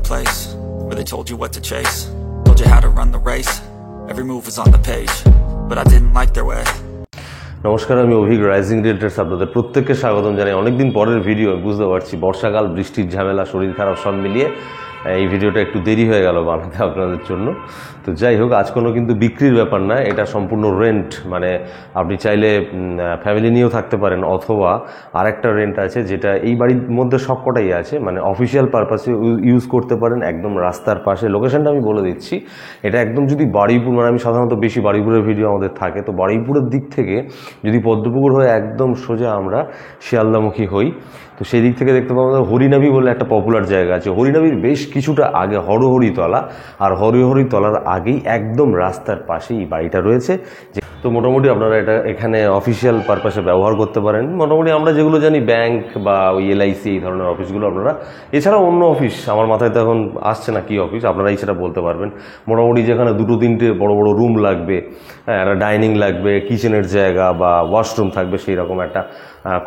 place where they told you what to chase, told you how to run the race. Every move was on the page, but I didn't like their way. নমস্কার, আমি Abhik rising রিয়েলটার্স আপনাদের প্রত্যেককে স্বাগতম জানাই। অনেকদিন পরের video, বুঝতে পারছি বর্ষাকাল, বৃষ্টির ঝামেলা, শরীর খারাপ সব মিলিয়ে এই ভিডিওটা একটু দেরি হয়ে গেল বানাতে আপনাদের জন্য। তো যাই হোক, আজ কোনো কিন্তু বিক্রির ব্যাপার না, এটা সম্পূর্ণ রেন্ট। মানে আপনি চাইলে ফ্যামিলি নিয়েও থাকতে পারেন, অথবা আরেকটা রেন্ট আছে যেটা এই বাড়ির মধ্যে সবকটাই আছে, মানে অফিসিয়াল পারপাসে ইউজ করতে পারেন। একদম রাস্তার পাশে, লোকেশনটা আমি বলে দিচ্ছি। এটা একদম যদি বারুইপুর, মানে আমি সাধারণত বেশি বারুইপুরের ভিডিও আমাদের থাকে, তো বারুইপুরের দিক থেকে যদি পদ্মপুকুর হয়ে একদম সোজা আমরা শিয়ালদামুখী হই, তো সেই দিক থেকে দেখতে পাবো হরিনাভি বলে একটা পপুলার জায়গা আছে। হরিনাভির বেশ কিছুটা আগে হরহরিতলা, আর হরহরিতলার আগেই একদম রাস্তার পাশেই এই বাড়িটা রয়েছে। তো মোটামুটি আপনারা এটা এখানে অফিসিয়াল পারপাসে ব্যবহার করতে পারেন। মোটামুটি আমরা যেগুলো জানি ব্যাংক বা ওই এলআইসি এই ধরনের অফিসগুলো আপনারা, এছাড়াও অন্য অফিস আমার মাথায় তো এখন আসছে না কী অফিস, আপনারাই সেটা বলতে পারবেন। মোটামুটি যেখানে দুটো তিনটে বড় বড় রুম লাগবে, হ্যাঁ, একটা ডাইনিং লাগবে, কিচেনের জায়গা বা ওয়াশরুম থাকবে, সেই রকম একটা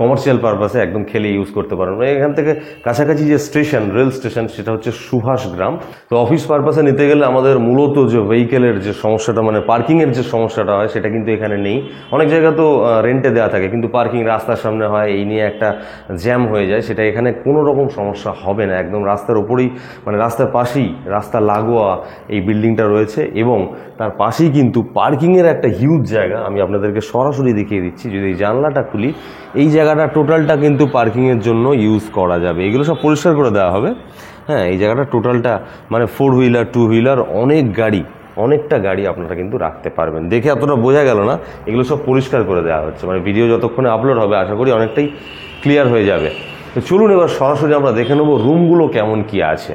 কমার্শিয়াল পারপাসে একদম খেলে ইউজ করতে পারেন। এখান থেকে কাছাকাছি যে স্টেশন, রেল স্টেশন, সেটা হচ্ছে সুভাষগ্রাম। তো অফিস পারপাসে নিতে গেলে আমাদের মূলত যে ভেহিকেলের যে সমস্যাটা, মানে পার্কিংয়ের যে সমস্যাটা হয়, সেটা কিন্তু এখানে নেই। অনেক জায়গা তো রেন্টে দেওয়া থাকে, কিন্তু পার্কিং রাস্তার সামনে হয়, এই নিয়ে একটা জ্যাম হয়ে যায়। সেটা এখানে কোনো রকম সমস্যা হবে না। একদম রাস্তার ওপরেই, মানে রাস্তার পাশেই, রাস্তা লাগোয়া এই বিল্ডিংটা রয়েছে, এবং তার পাশেই কিন্তু পার্কিংয়ের একটা হিউজ জায়গা। আমি আপনাদেরকে সরাসরি দেখিয়ে দিচ্ছি। যদি এই জানলাটা খুলি, এই জায়গাটা টোটালটা কিন্তু পার্কিংয়ের জন্য ইউজ করা যাবে। এগুলো সব পরিষ্কার করে দেওয়া হবে। হ্যাঁ, এই জায়গাটা টোটালটা মানে 4 হুইলার 2 হুইলার অনেকটা গাড়ি আপনারা কিন্তু রাখতে পারবেন। দেখে এতটা বোঝা গেল না, এগুলো সব পরিষ্কার করে দেওয়া হচ্ছে। মানে ভিডিও যতক্ষণে আপলোড হবে আশা করি অনেকটাই ক্লিয়ার হয়ে যাবে। তো চলুন এবার সরাসরি আমরা দেখে নেবো রুমগুলো কেমন কি আছে।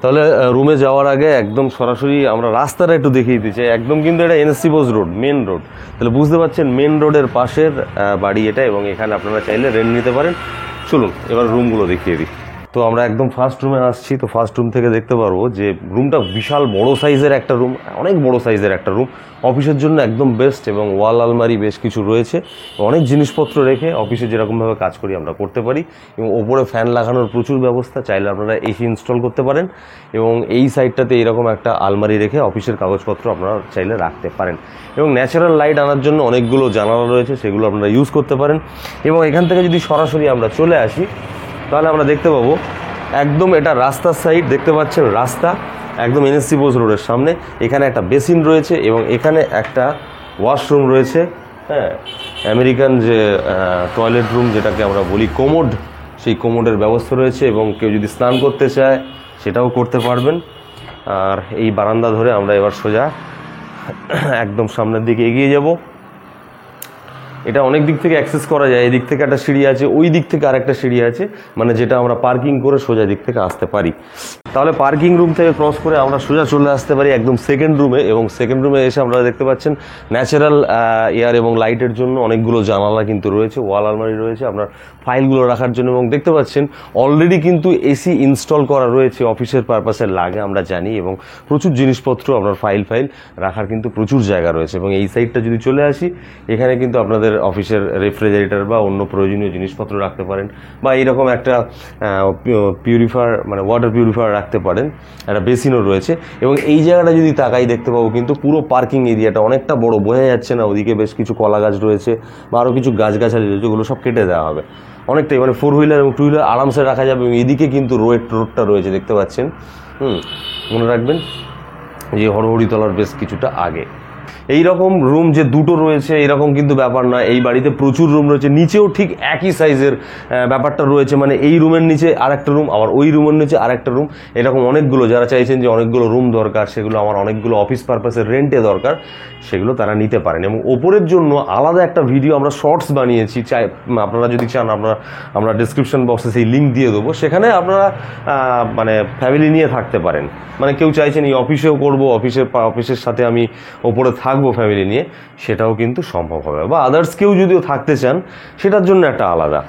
তাহলে রুমে যাওয়ার আগে একদম সরাসরি আমরা রাস্তাটা একটু দেখিয়ে দিতে চাই। একদম কিন্তু এটা NSC Bose road, main road. তাহলে বুঝতে পারছেন মেন রোডের পাশের বাড়ি এটা, এবং এখানে আপনারা চাইলে রেন্ট নিতে পারেন। চলুন এবার রুমগুলো দেখিয়ে দিই। তো আমরা একদম ফার্স্ট রুমে আসছি। তো ফার্স্ট রুম থেকে দেখতে পারবো যে রুমটা বিশাল বড় সাইজের একটা রুম, অনেক বড় সাইজের একটা রুম। অফিসের জন্য একদম বেস্ট, এবং ওয়াল আলমারি বেশ কিছু রয়েছে। অনেক জিনিসপত্র রেখে অফিসে যেরকমভাবে কাজ করি আমরা করতে পারি, এবং ওপরে ফ্যান লাগানোর প্রচুর ব্যবস্থা। চাইলে আপনারা এসি ইনস্টল করতে পারেন, এবং এই সাইডটাতে এরকম একটা আলমারি রেখে অফিসের কাগজপত্র আপনারা চাইলে রাখতে পারেন। এবং ন্যাচারাল লাইট আনার জন্য অনেকগুলো জানালা রয়েছে, সেগুলো আপনারা ইউজ করতে পারেন। এবং এখান থেকে যদি সরাসরি আমরা চলে আসি, তাহলে আমরা দেখতে পাবো একদম এটা রাস্তার সাইড, দেখতে পাচ্ছেন রাস্তা একদম এনএসসি বোস রোডের সামনে। এখানে একটা বেসিন রয়েছে, এবং এখানে একটা ওয়াশরুম রয়েছে। হ্যাঁ, আমেরিকান যে টয়লেট রুম যেটাকে আমরা বলি কোমোড, সেই কোমোডের ব্যবস্থা রয়েছে, এবং কেউ যদি স্নান করতে চায় সেটাও করতে পারবেন। আর এই বারান্দা ধরে আমরা এবার সোজা একদম সামনের দিকে এগিয়ে যাব। এটা অনেক দিক থেকে অ্যাক্সেস করা যায়। এই দিক থেকে একটা সিঁড়ি আছে, ওই দিক থেকে আরেকটা সিঁড়ি আছে, মানে যেটা আমরা পার্কিং করে সোজা দিক থেকে আসতে পারি। তাহলে পার্কিং রুম থেকে ক্রস করে আমরা সোজা চলে আসতে পারি একদম সেকেন্ড রুমে। এবং সেকেন্ড রুমে এসে আপনারা দেখতে পাচ্ছেন ন্যাচারাল এয়ার এবং লাইটের জন্য অনেকগুলো জানালা কিন্তু রয়েছে, ওয়াল আলমারি রয়েছে আপনার ফাইলগুলো রাখার জন্য। এবং দেখতে পাচ্ছেন অলরেডি কিন্তু এসি ইনস্টল করা রয়েছে, অফিসের পারপাসে লাগে আমরা জানি, এবং প্রচুর জিনিসপত্র আপনার ফাইল রাখার কিন্তু প্রচুর জায়গা রয়েছে। এবং এই সাইডটা যদি চলে আসি, এখানে কিন্তু আপনাদের অফিসের রেফ্রিজারেটর বা অন্য প্রয়োজনীয় জিনিসপত্র রাখতে পারেন, বা এইরকম একটা পিউরিফায়ার, মানে ওয়াটার পিউরিফায়ার রাখতে পারেন। একটা বেসিনও রয়েছে। এবং এই জায়গাটা যদি তাকাই দেখতে পাবো কিন্তু পুরো পার্কিং এরিয়াটা অনেকটা বড়, বোঝা যাচ্ছে না। ওদিকে বেশ কিছু কলা গাছ রয়েছে বা আরও কিছু গাছগাছালি রয়েছে, ওগুলো সব কেটে দেওয়া হবে অনেকটাই। মানে 4 হুইলার এবং 2 হুইলার আরামসে রাখা যাবে। এবং এদিকে কিন্তু রোডটা রয়েছে, দেখতে পাচ্ছেন। মনে রাখবেন যে হরহরিতলার বেশ কিছুটা আগে। এইরকম রুম যে দুটো রয়েছে এরকম কিন্তু ব্যাপার না, এই বাড়িতে প্রচুর রুম রয়েছে। নিচেও ঠিক একই সাইজের ব্যাপারটা রয়েছে, মানে এই রুমের নিচে আরেকটা রুম, আবার ওই রুমের নিচে আরেকটা রুম, এরকম অনেকগুলো। যারা চাইছেন যে অনেকগুলো রুম দরকার, সেগুলো আমার অনেকগুলো অফিস পারপাসের রেন্টে দরকার, সেগুলো তারা নিতে পারেন। এবং ওপরের জন্য আলাদা একটা ভিডিও আমরা শর্টস বানিয়েছি, আপনারা যদি চান আমরা ডিসক্রিপশন বক্সে সেই লিঙ্ক দিয়ে দেবো। সেখানে আপনারা মানে ফ্যামিলি নিয়ে থাকতে পারেন। মানে কেউ চাইছেন এই অফিসেও করবো, অফিসের সাথে আমি ওপরে থাকবো ফ্যামিলি নিয়ে, সেটাও কিন্তু সম্ভব হবে। বা আদার্স কেউ যদিও থাকতে চান, সেটার জন্য একটা আলাদা।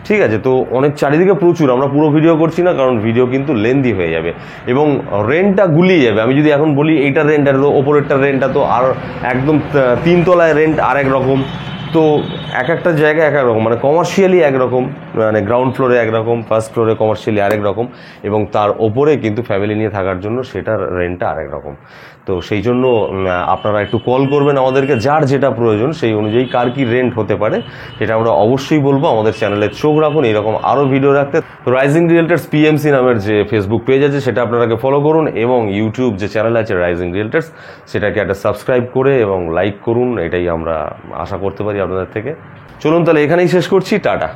ঠিক আছে, তো অনেক চারিদিকে প্রচুর, আমরা পুরো ভিডিও করছি না, কারণ ভিডিও কিন্তু লেন্দি হয়ে যাবে এবং রেন্টটা গুলিয়ে যাবে। আমি যদি এখন বলি এইটার রেন্ট, আর ওপরেরটার রেন্টটা তো আর একদম 3 তলায় রেন্ট আরেক রকম, তো এক একটা জায়গায় এক এক রকম, মানে কমার্শিয়ালি একরকম, মানে গ্রাউন্ড ফ্লোরে একরকম, ফার্স্ট ফ্লোরে কমার্শিয়ালি আরেক রকম, এবং তার ওপরে কিন্তু ফ্যামিলি নিয়ে থাকার জন্য সেটার রেন্টটা আরেক রকম। তো সেই জন্য আপনারা একটু কল করবেন আমাদেরকে, যার যেটা প্রয়োজন সেই অনুযায়ী কার কি রেন্ট হতে পারে সেটা আমরা অবশ্যই বলবো। আমাদের চ্যানেলে চোখ রাখুন এরকম আরও ভিডিও রাখতে। তো রাইজিং রিয়েলটার্স পিএমসি নামের যে ফেসবুক পেজ আছে সেটা আপনারাকে ফলো করুন, এবং ইউটিউব যে চ্যানেল আছে রাইজিং রিয়েলটার্স সেটাকে একটা সাবস্ক্রাইব করে এবং লাইক করুন, এটাই আমরা আশা করতে পারি আপনাদের থেকে। চলুন তাহলে এখানেই শেষ করছি, টাটা।